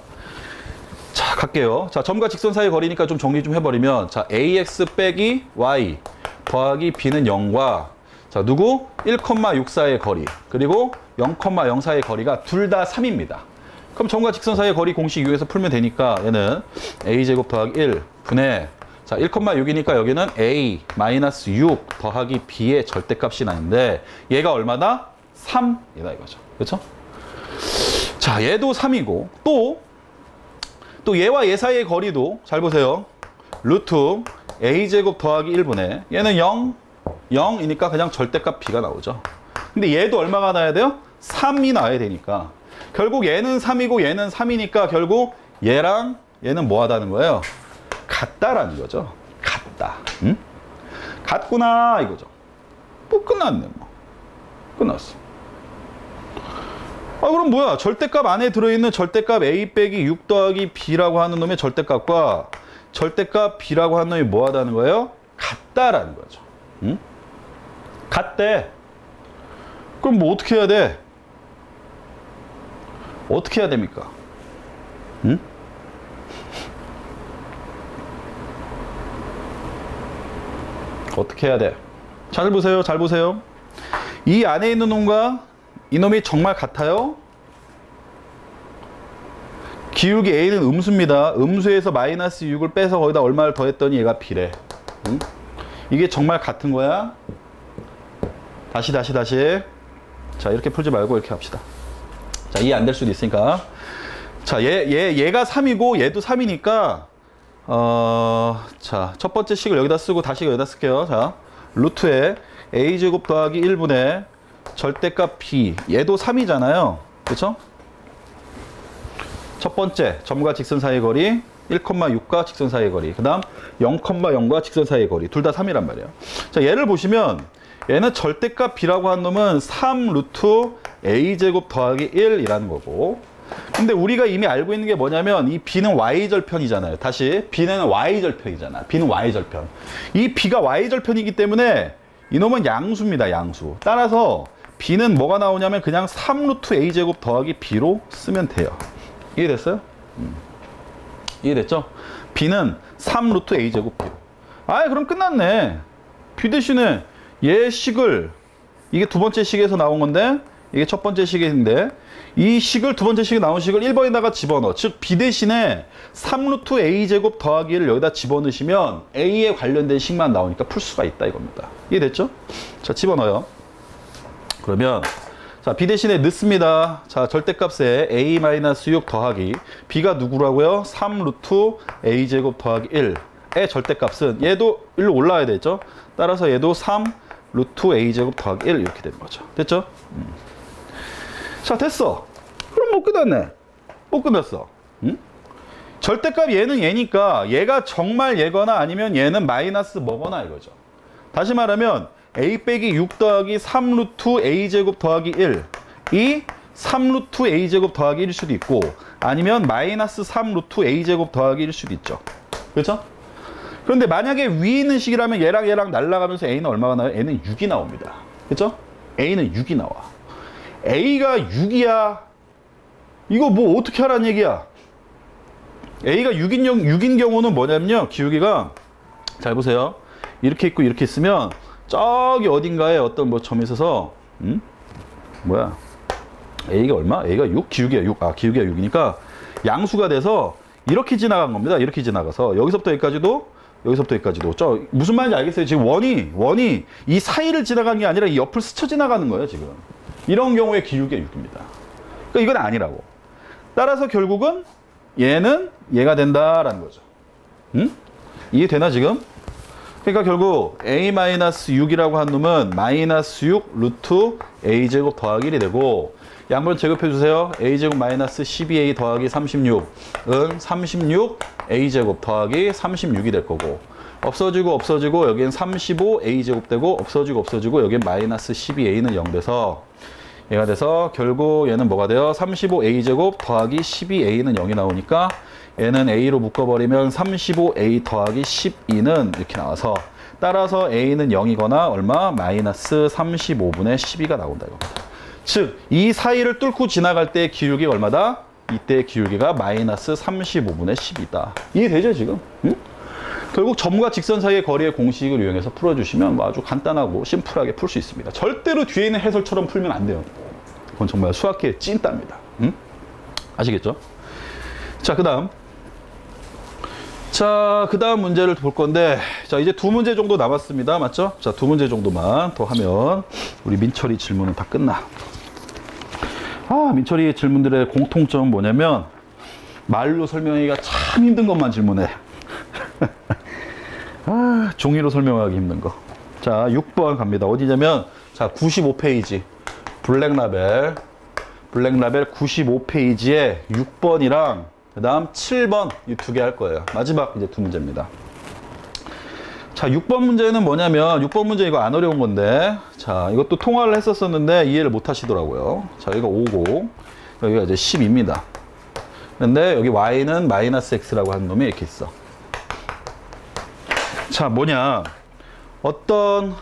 A: 자, 갈게요. 자, 점과 직선 사이의 거리니까 좀 정리 좀 해버리면 자, ax 빼기 y 더하기 b는 0과 자, 1,6 사이의 거리 그리고 0,0 사이의 거리가 둘 다 3입니다. 그럼 점과 직선 사이의 거리 공식 이용해서 풀면 되니까 얘는 a제곱 더하기 1 분의 자, 1,6이니까 여기는 a 마이너스 6 더하기 b의 절대값이 나는데 얘가 얼마다? 3이다 이거죠. 그렇죠? 자, 얘도 3이고 또 얘와 얘 사이의 거리도 잘 보세요. 루트 a제곱 더하기 1분의 얘는 0이니까 그냥 절대값 b가 나오죠. 근데 얘도 얼마가 나야 돼요? 3이 나야 되니까. 결국 얘는 3이고 얘는 3이니까 결국 얘랑 얘는 뭐 하다는 거예요? 같다라는 거죠. 같다. 응? 같구나 이거죠. 뭐 끝났네 뭐. 끝났어. 아 그럼 뭐야? 절대값 안에 들어있는 절대값 a 빼기 6 더하기 b라고 하는 놈의 절대값과 절대값 b라고 하는 놈이 뭐 하다는 거예요? 같다라는 거죠. 응? 같대. 그럼 뭐 어떻게 해야 돼? 어떻게 해야 됩니까? 응? 어떻게 해야 돼? 잘 보세요. 잘 보세요. 이 안에 있는 놈과 이놈이 정말 같아요? 기울기 A는 음수입니다. 음수에서 마이너스 6을 빼서 거기다 얼마를 더했더니 얘가 B래. 응? 이게 정말 같은 거야? 다시. 자, 이렇게 풀지 말고 이렇게 합시다. 자, 이해 안 될 수도 있으니까. 자, 얘가 3이고 얘도 3이니까 자, 첫 번째 식을 여기다 쓰고 다시 여기다 쓸게요. 자, 루트에 a제곱 더하기 1분의 절대값 b. 얘도 3이잖아요. 그쵸? 첫 번째, 점과 직선 사이의 거리 1,6과 직선 사이의 거리. 그 다음 0,0과 직선 사이의 거리. 둘 다 3이란 말이에요. 자, 얘를 보시면 얘는 절대값 b라고 한 놈은 3 루트 a제곱 더하기 1이라는 거고, 근데 우리가 이미 알고 있는 게 뭐냐면 이 b는 y절편이잖아요. 다시 b는 y절편이잖아. b는 y절편. 이 b가 y절편이기 때문에 이놈은 양수입니다. 양수. 따라서 b는 뭐가 나오냐면 그냥 3 루트 a제곱 더하기 b로 쓰면 돼요. 이해됐어요? 이해됐죠? b는 3 루트 a제곱 b로. 아, 그럼 끝났네. b 대신에 얘 식을, 이게 두 번째 식에서 나온 건데 이게 첫 번째 식인데 이 식을, 두 번째 식에 나온 식을 1번에다가 집어넣어. 즉 b 대신에 3 루트 a제곱 더하기 1을 여기다 집어넣으시면 a에 관련된 식만 나오니까 풀 수가 있다 이겁니다. 이해됐죠? 자, 집어넣어요. 그러면 자, b 대신에 넣습니다. 자, 절대값에 a-6 더하기 b가 누구라고요? 3 루트 a제곱 더하기 1의 절대값은 얘도 1로 올라와야 되죠. 따라서 얘도 3 루트 a제곱 더하기 1 이렇게 되는 거죠. 됐죠? 자, 됐어. 그럼 못 끝났네. 못 끝났어. 응? 절대값 얘는 얘니까 얘가 정말 얘거나 아니면 얘는 마이너스 뭐거나 이거죠. 다시 말하면 a 빼기 6 더하기 3 루트 a제곱 더하기 1 이 3 루트 a제곱 더하기 1일 수도 있고 아니면 마이너스 3 루트 a제곱 더하기 1일 수도 있죠. 그렇죠? 그런데 만약에 위에 있는 식이라면 얘랑 날아가면서 a는 얼마가 나와요? a는 6이 나옵니다. 그렇죠? a는 6이 나와. a가 6이야. 이거 뭐 어떻게 하라는 얘기야? a가 6인 경우는 뭐냐면요. 기울기가 잘 보세요. 이렇게 있고 이렇게 있으면 저기 어딘가에 어떤 뭐 점이 있어서 뭐야? a가 얼마? a가 6? 기울기가 6. 아, 기울기가 6이니까 양수가 돼서 이렇게 지나간 겁니다. 이렇게 지나가서 여기서부터 여기까지도 여기서부터 여기까지도. 저 무슨 말인지 알겠어요? 지금 원이 이 사이를 지나간 게 아니라 이 옆을 스쳐 지나가는 거예요, 지금. 이런 경우에 기울기가 6입니다. 그러니까 이건 아니라고. 따라서 결국은 얘는 얘가 된다라는 거죠. 응? 이해되나 지금? 그러니까 결국 a-6이라고 한 놈은 마이너스 6 루트 a제곱 더하기 1이 되고, 양변 제곱해 주세요. a제곱 마이너스 12a 더하기 36은 36 a제곱 더하기 36이 될 거고, 없어지고 여기엔 35 a제곱 되고, 없어지고 여기엔 마이너스 12a는 0 돼서 얘가 돼서 결국 얘는 뭐가 돼요? 35 a제곱 더하기 12a는 0이 나오니까 얘는 a로 묶어버리면 35a 더하기 12는 이렇게 나와서, 따라서 a는 0이거나 얼마? 마이너스 35분의 12가 나온다 이겁니다. 즉, 이 사이를 뚫고 지나갈 때 기울기가 얼마다? 이때 기울기가 마이너스 35분의 10이다. 이해되죠 지금? 응? 결국 점과 직선 사이의 거리의 공식을 이용해서 풀어주시면 아주 간단하고 심플하게 풀 수 있습니다. 절대로 뒤에 있는 해설처럼 풀면 안 돼요. 그건 정말 수학계의 찐따입니다. 응? 아시겠죠? 자, 그 다음 문제를 볼 건데, 자, 이제 두 문제 정도 남았습니다. 맞죠? 자, 두 문제 정도만 더 하면 우리 민철이 질문은 다 끝나. 아, 민철이의 질문들의 공통점은 뭐냐면 말로 설명하기가 참 힘든 것만 질문해. 아, 종이로 설명하기 힘든 거. 자, 6번 갑니다. 어디냐면, 자, 95페이지. 블랙라벨 95페이지에 6번이랑 그 다음 7번 이 두 개 할 거예요. 마지막 이제 두 문제입니다. 자, 6번 문제는 뭐냐면 6번 문제 이거 안 어려운 건데, 자, 이것도 통화를 했었었는데 이해를 못 하시더라고요. 자, 여기가 5고 여기가 이제 10입니다. 근데 여기 y는 마이너스 x라고 하는 놈이 이렇게 있어. 자, 뭐냐, 어떤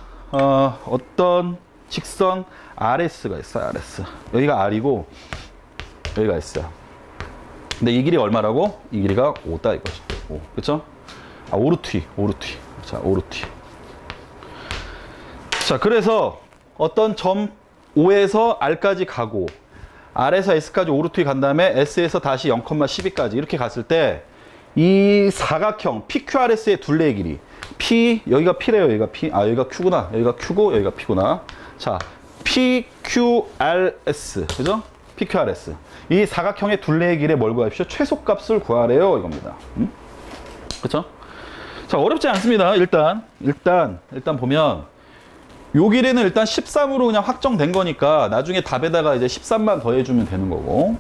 A: 직선 RS가 있어요. RS. 여기가 R이고 여기가 있어요. 근데 이 길이 얼마라고? 이 길이가 5다 이거죠. 5. 그쵸? 아, 오르티. 자, 오르티. 자, 그래서 어떤 점 O에서 R까지 가고 R에서 S까지 오르티 간 다음에 S에서 다시 0,12까지 이렇게 갔을 때 이 사각형 PQRS의 둘레의 길이 P, 여기가 P래요. 여기가 P. 아, 여기가 Q구나. 여기가 Q고 여기가 P구나. 자, PQRS. 그죠? PQRS. 이 사각형의 둘레의 길에 뭘 구하십시오? 최소값을 구하래요. 이겁니다. 그쵸? 자, 어렵지 않습니다. 일단 보면 요 길이는 일단 13으로 그냥 확정된 거니까 나중에 답에다가 이제 13만 더해주면 되는 거고,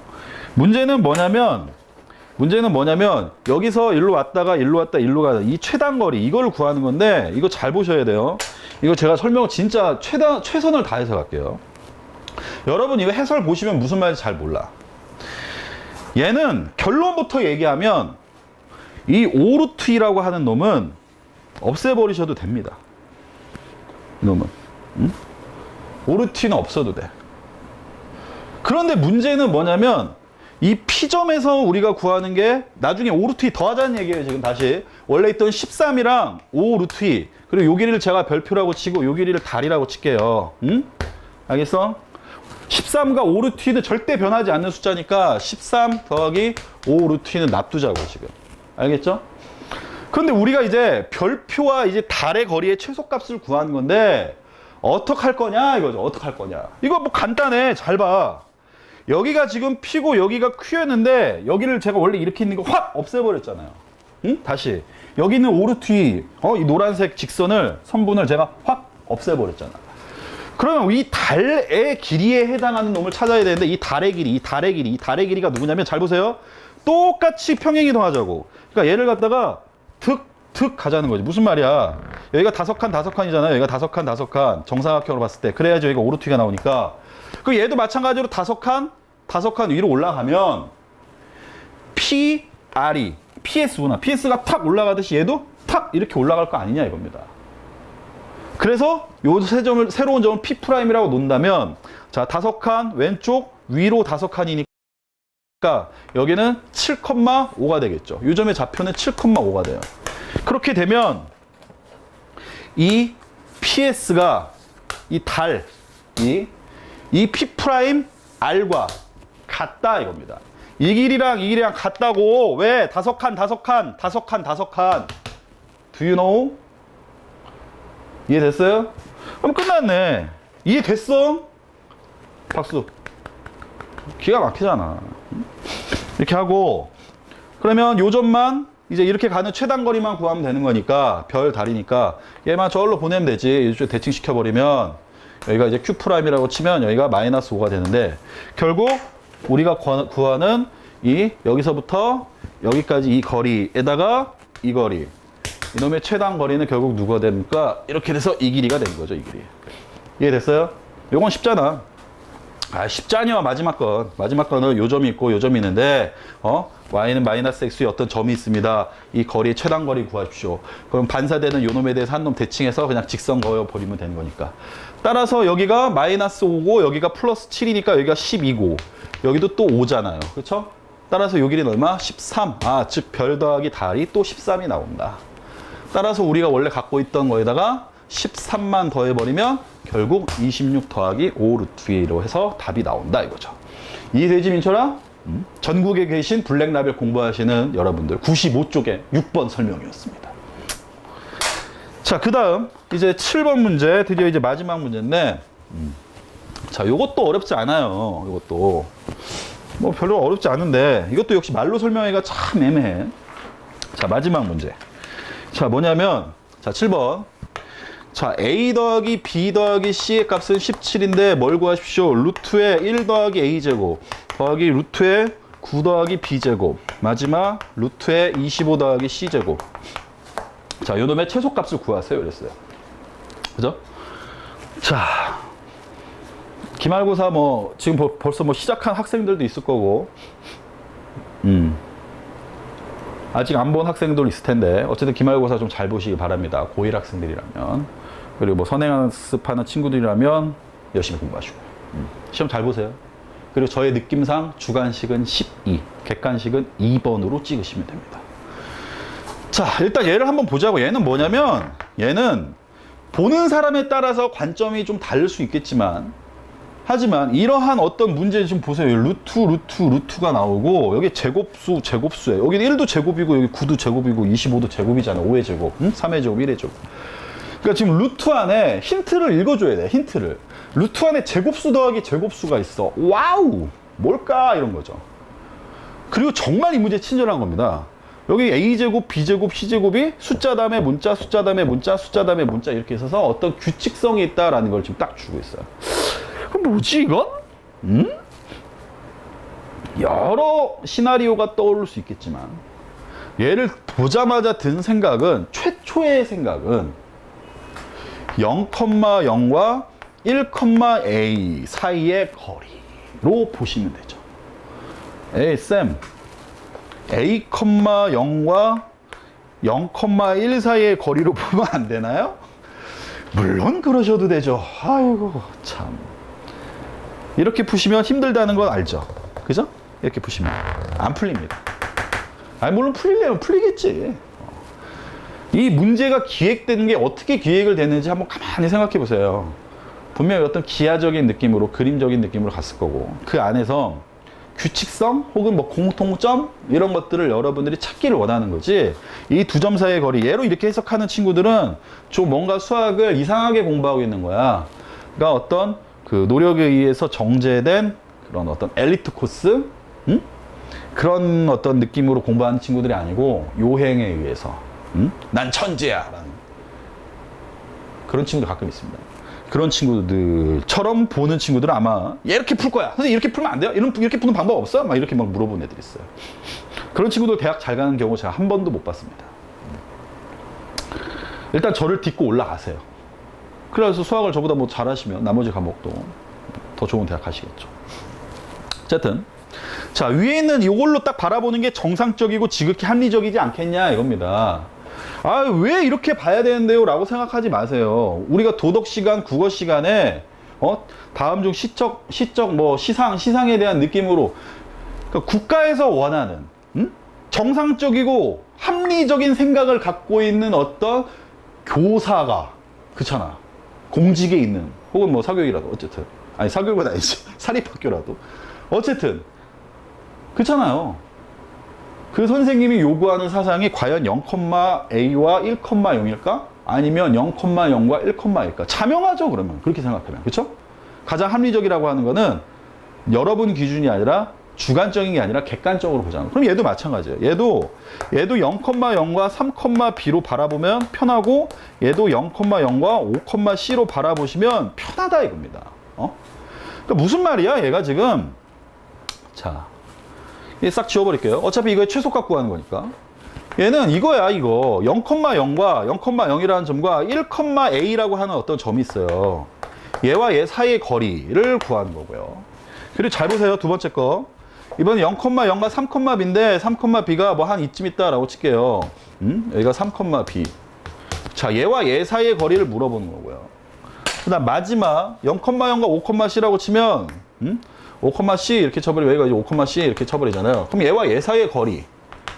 A: 문제는 뭐냐면 여기서 일로 왔다가 일로 왔다 일로 가다 이 최단 거리 이걸 구하는 건데, 이거 잘 보셔야 돼요. 이거 제가 설명을 진짜 최선을 다해서 갈게요. 여러분 이거 해설 보시면 무슨 말인지 잘 몰라. 얘는 결론부터 얘기하면 이 오르트이라고 하는 놈은 없애버리셔도 됩니다. 이 놈은. 오르트는 없어도 돼. 그런데 문제는 뭐냐면 이 P점에서 우리가 구하는 게 나중에 오르트 더하자는 얘기예요. 지금 다시 원래 있던 13이랑 5루트 그리고 요 길이를 제가 별표라고 치고 요 길이를 달이라고 칠게요. 응? 알겠어? 13과 5루트는 절대 변하지 않는 숫자니까 13 더하기 5루트는 납두자고 지금. 알겠죠? 그런데 우리가 이제 별표와 이제 달의 거리의 최소값을 구하는 건데 어떡할 거냐 이거죠. 어떡할 거냐. 이거 뭐 간단해. 잘 봐. 여기가 지금 P고 여기가 Q였는데 여기를 제가 원래 이렇게 있는 거 확 없애버렸잖아요. 응? 다시. 여기는 오르트 이 노란색 직선을 선분을 제가 확 없애버렸잖아. 그러면 이 달의 길이에 해당하는 놈을 찾아야 되는데 이 달의 길이가 누구냐면 잘 보세요. 똑같이 평행이동하자고. 그러니까 얘를 갖다가 득 가자는 거지. 무슨 말이야? 여기가 다섯 칸이잖아요. 여기가 다섯 칸 정사각형으로 봤을 때 그래야지 여기가 오르트가 나오니까. 그 얘도 마찬가지로 다섯 칸 위로 올라가면 PR이 PS구나. PS가 탁 올라가듯이 얘도 탁 이렇게 올라갈 거 아니냐 이겁니다. 그래서 요 새로운 점을 P'이라고 놓는다면 자, 다섯 칸 왼쪽 위로 다섯 칸이니까 여기는 7,5가 되겠죠. 요 점의 좌표는 7,5가 돼요. 그렇게 되면 이 PS가 이 달, 이 P'R과 같다 이겁니다. 이 길이랑 같다고. 왜? 다섯 칸. Do you know? 이해됐어요? 그럼 끝났네. 이해됐어? 박수. 기가 막히잖아. 이렇게 하고 그러면 요 점만 이제 이렇게 가는 최단 거리만 구하면 되는 거니까 별 달이니까 얘만 저걸로 보내면 되지. 이쪽 대칭 시켜버리면 여기가 이제 Q'이라고 치면 여기가 마이너스 5가 되는데 결국 우리가 구하는 이 여기서부터 여기까지 이 거리에다가 이 거리 이놈의 최단 거리는 결국 누가 됩니까? 이렇게 돼서 이 길이가 된 거죠. 이 길이. 이해됐어요? 요건 쉽잖아. 아, 쉽잖여. 마지막 거는 요 점이 있고 요 점이 있는데 y는 마이너스 x의 어떤 점이 있습니다. 이 거리의 최단 거리 구하십시오. 그럼 반사되는 요 놈에 대해서 한 놈 대칭해서 그냥 직선 그어버리면 되는 거니까. 따라서 여기가 마이너스 5고 여기가 플러스 7이니까 여기가 12고 여기도 또 5잖아요. 그렇죠? 따라서 요 길이는 얼마? 13. 아, 즉 별 더하기 달이 또 13이 나온다. 따라서 우리가 원래 갖고 있던 거에다가 13만 더해버리면 결국 26 더하기 5 루트 2로 해서 답이 나온다 이거죠. 이해되지 민철아? 전국에 계신 블랙라벨 공부하시는 여러분들 95쪽에 6번 설명이었습니다. 자, 그 다음 이제 7번 문제 드디어 이제 마지막 문제인데 자, 요것도 어렵지 않아요. 요것도 뭐 별로 어렵지 않은데 이것도 역시 말로 설명하기가 참 애매해. 자, 마지막 문제. 자, 뭐냐면 자, 7번 자, a 더하기 b 더하기 c의 값은 17인데 뭘 구하십시오? 루트의 1 더하기 a제곱 더하기 루트의 9 더하기 b제곱 마지막 루트의 25 더하기 c제곱. 자, 요 놈의 최소값을 구하세요. 이랬어요. 그죠? 자, 기말고사 뭐 지금 벌써 뭐 시작한 학생들도 있을 거고 아직 안 본 학생들 있을 텐데 어쨌든 기말고사 좀 잘 보시기 바랍니다. 고1 학생들이라면. 그리고 뭐 선행학습하는 친구들이라면 열심히 공부하시고 시험 잘 보세요. 그리고 저의 느낌상 주관식은 12, 객관식은 2번으로 찍으시면 됩니다. 자, 일단 얘를 한번 보자고. 얘는 뭐냐면 얘는 보는 사람에 따라서 관점이 좀 다를 수 있겠지만 하지만 이러한 어떤 문제 좀 보세요. 루트가 나오고 여기 제곱수예요. 여기 1도 제곱이고 여기 9도 제곱이고 25도 제곱이잖아. 5의 제곱, 3의 제곱, 1의 제곱. 그러니까 지금 루트 안에 힌트를 읽어줘야 돼. 힌트를. 루트 안에 제곱수 더하기 제곱수가 있어. 와우! 뭘까? 이런 거죠. 그리고 정말 이 문제 친절한 겁니다. 여기 A제곱, B제곱, C제곱이 숫자 다음에 문자, 숫자 다음에 문자, 숫자 다음에 문자 이렇게 있어서 어떤 규칙성이 있다라는 걸 지금 딱 주고 있어요. 그럼 뭐지 이건? 여러 시나리오가 떠오를 수 있겠지만 얘를 보자마자 든 생각은 최초의 생각은 0,0과 1,a 사이의 거리로 보시면 되죠. 에이 쌤, a,0과 0,1 사이의 거리로 보면 안 되나요? 물론 그러셔도 되죠. 아이고 참. 이렇게 푸시면 힘들다는 건 알죠. 그죠? 이렇게 푸시면 안 풀립니다. 아니 물론 풀리려면 풀리겠지. 이 문제가 기획되는 게 어떻게 기획을 됐는지 한번 가만히 생각해 보세요. 분명히 어떤 기하적인 느낌으로, 그림적인 느낌으로 갔을 거고 그 안에서 규칙성 혹은 뭐 공통점 이런 것들을 여러분들이 찾기를 원하는 거지. 이 두 점 사이의 거리, 얘로 이렇게 해석하는 친구들은 좀 뭔가 수학을 이상하게 공부하고 있는 거야. 그러니까 어떤 그 노력에 의해서 정제된 그런 어떤 엘리트 코스, 그런 어떤 느낌으로 공부하는 친구들이 아니고 요행에 의해서 난 천재야 라는 그런 친구들 가끔 있습니다. 그런 친구들처럼 보는 친구들은 아마 얘 이렇게 풀 거야. 선생님 이렇게 풀면 안 돼요? 이렇게 푸는 방법 없어? 막 이렇게 막 물어보는 애들이 있어요. 그런 친구들 대학 잘 가는 경우 제가 한 번도 못 봤습니다. 일단 저를 딛고 올라가세요. 그래서 수학을 저보다 뭐 잘하시면 나머지 과목도 더 좋은 대학 가시겠죠. 어쨌든 자, 위에 있는 이걸로 딱 바라보는 게 정상적이고 지극히 합리적이지 않겠냐 이겁니다. 아, 왜 이렇게 봐야 되는데요? 라고 생각하지 마세요. 우리가 도덕 시간, 국어 시간에 다음 중 시적 뭐 시상에 대한 느낌으로 그러니까 국가에서 원하는 정상적이고 합리적인 생각을 갖고 있는 어떤 교사가 그렇잖아. 공직에 있는 혹은 뭐 사교육이라도 어쨌든 아니 사교육은 아니지 사립학교라도 어쨌든 그렇잖아요. 그 선생님이 요구하는 사상이 과연 0,a와 1,0일까? 아니면 0,0과 1,1일까? 자명하죠, 그러면. 그렇게 생각하면. 그렇죠? 가장 합리적이라고 하는 거는 여러분 기준이 아니라 주관적인 게 아니라 객관적으로 보잖아요. 그럼 얘도 마찬가지예요. 얘도 0,0과 3,b로 바라보면 편하고 얘도 0,0과 5,c로 바라보시면 편하다 이겁니다. 그러니까 무슨 말이야? 얘가 지금 자, 싹 지워버릴게요. 어차피 이거의 최소값 구하는 거니까. 얘는 이거야, 이거. 0,0과 0,0이라는 점과 1,a라고 하는 어떤 점이 있어요. 얘와 얘 사이의 거리를 구하는 거고요. 그리고 잘 보세요. 두 번째 거. 이번에 0,0과 3,b인데 3,b가 뭐 한 이쯤 있다라고 칠게요. 여기가 3,b. 자, 얘와 얘 사이의 거리를 물어보는 거고요. 그 다음 마지막 0,0과 5,c라고 치면 5,c 이렇게 쳐버리고 여기가 이제 5,c 이렇게 쳐버리잖아요. 그럼 얘와 얘 사이의 거리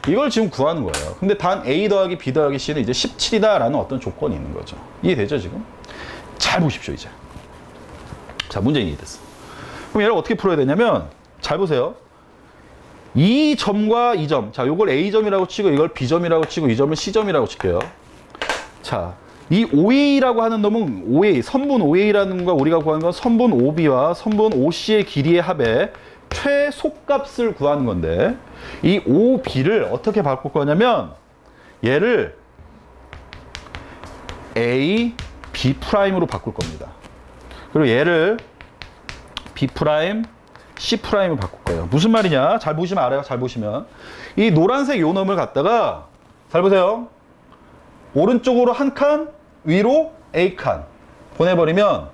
A: 이걸 지금 구하는 거예요. 근데 단 a 더하기 b 더하기 c는 이제 17이다 라는 어떤 조건이 있는 거죠. 이해되죠 지금? 잘 보십시오 이제. 자, 문제 이해됐어. 그럼 얘를 어떻게 풀어야 되냐면 잘 보세요. 이 점과 이 점, 자 요걸 a점이라고 치고 이걸 b점이라고 치고 이 점을 c점이라고 칠게요. 자, 이 OA라고 하는 놈은 OA, 선분 OA라는 거 우리가 구하는 건 선분 OB와 선분 OC의 길이의 합의 최소값을 구하는 건데 이 OB를 어떻게 바꿀 거냐면 얘를 A, B'으로 바꿀 겁니다. 그리고 얘를 B', C'으로 바꿀 거예요. 무슨 말이냐? 잘 보시면 알아요. 잘 보시면. 이 노란색 요 놈을 갖다가 잘 보세요. 오른쪽으로 한 칸, 위로 A칸 보내버리면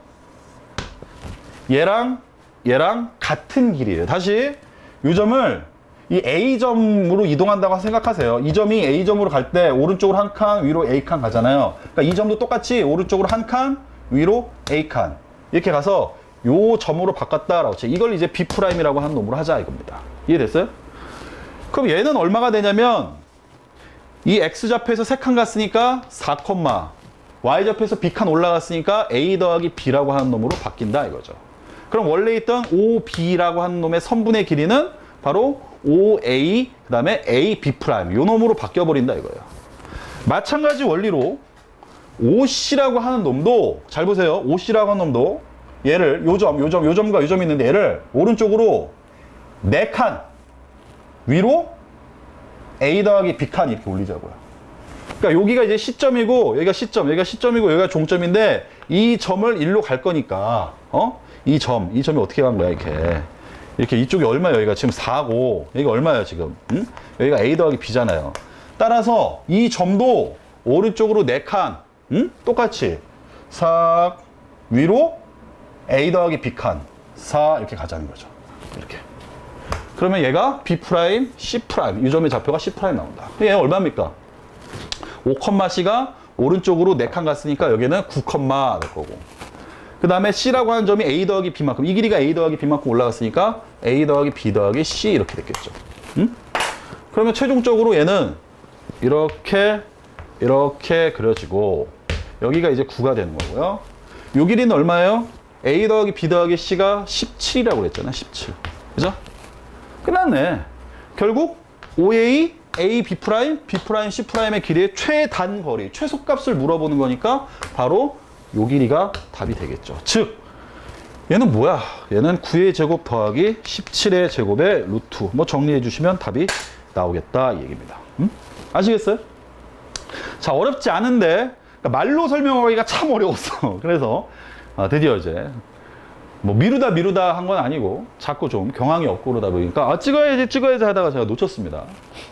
A: 얘랑 같은 길이에요. 다시 이 점을 이 A점으로 이동한다고 생각하세요. 이 점이 A점으로 갈 때 오른쪽으로 한 칸, 위로 A칸 가잖아요. 그러니까 이 점도 똑같이 오른쪽으로 한 칸, 위로 A칸 이렇게 가서 요 점으로 바꿨다라고 쳐. 이걸 이제 B'이라고 하는 놈으로 하자 이겁니다. 이해됐어요? 그럼 얘는 얼마가 되냐면 이 X좌표에서 3칸 갔으니까 4, Y좌표에서 B칸 올라갔으니까 A 더하기 B라고 하는 놈으로 바뀐다 이거죠. 그럼 원래 있던 OB라고 하는 놈의 선분의 길이는 바로 OA 그 다음에 AB' 요 놈으로 바뀌어버린다 이거예요. 마찬가지 원리로 OC라고 하는 놈도 잘 보세요. OC라고 하는 놈도 얘를 요점과 요점이 있는데 얘를 오른쪽으로 4칸 위로 A 더하기 B칸 이렇게 올리자고요. 그러니까 여기가 이제 시점이고 여기가 시점이고 여기가 종점인데 이 점을 일로 갈 거니까 이 점이 어떻게 간 거야 이렇게 이쪽이 얼마예요? 여기가 지금 4고 여기가 얼마예요 지금? 응? 여기가 A 더하기 B잖아요. 따라서 이 점도 오른쪽으로 4칸 똑같이 싹 위로 A 더하기 B칸 4 이렇게 가자는 거죠. 이렇게. 그러면 얘가 B', C', 이 점의 좌표가 C' 나온다. 얘 얼마입니까? 5,C가 오른쪽으로 4칸 갔으니까 여기는 9, 될 거고. 그 다음에 C라고 하는 점이 A 더하기 B만큼, 이 길이가 A 더하기 B만큼 올라갔으니까 A 더하기 B 더하기 C 이렇게 됐겠죠. 그러면 최종적으로 얘는 이렇게 그려지고 여기가 이제 9가 되는 거고요. 요 길이는 얼마예요? A 더하기 B 더하기 C가 17이라고 그랬잖아요. 17. 그죠? 끝났네. 결국 OA, A, B', B', C'의 길이의 최단거리, 최소값을 물어보는 거니까 바로 요 길이가 답이 되겠죠. 즉 얘는 뭐야? 얘는 9의 제곱 더하기 17의 제곱의 루트. 뭐 정리해 주시면 답이 나오겠다 이 얘기입니다. 아시겠어요? 자, 어렵지 않은데 그러니까 말로 설명하기가 참 어려웠어. 그래서 드디어 이제 뭐 미루다 한 건 아니고 자꾸 좀 경황이 없고 그러다 보니까 찍어야지 하다가 제가 놓쳤습니다.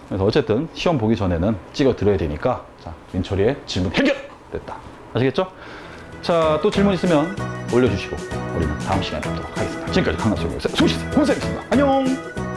A: 그래서 어쨌든 시험 보기 전에는 찍어 드려야 되니까 자, 민철이의 질문 해결 됐다. 아시겠죠? 자, 또 질문 있으면 올려주시고 우리는 다음 시간에 뵙도록 하겠습니다. 지금까지 강남수고였습니다. 고생했습니다. 안녕.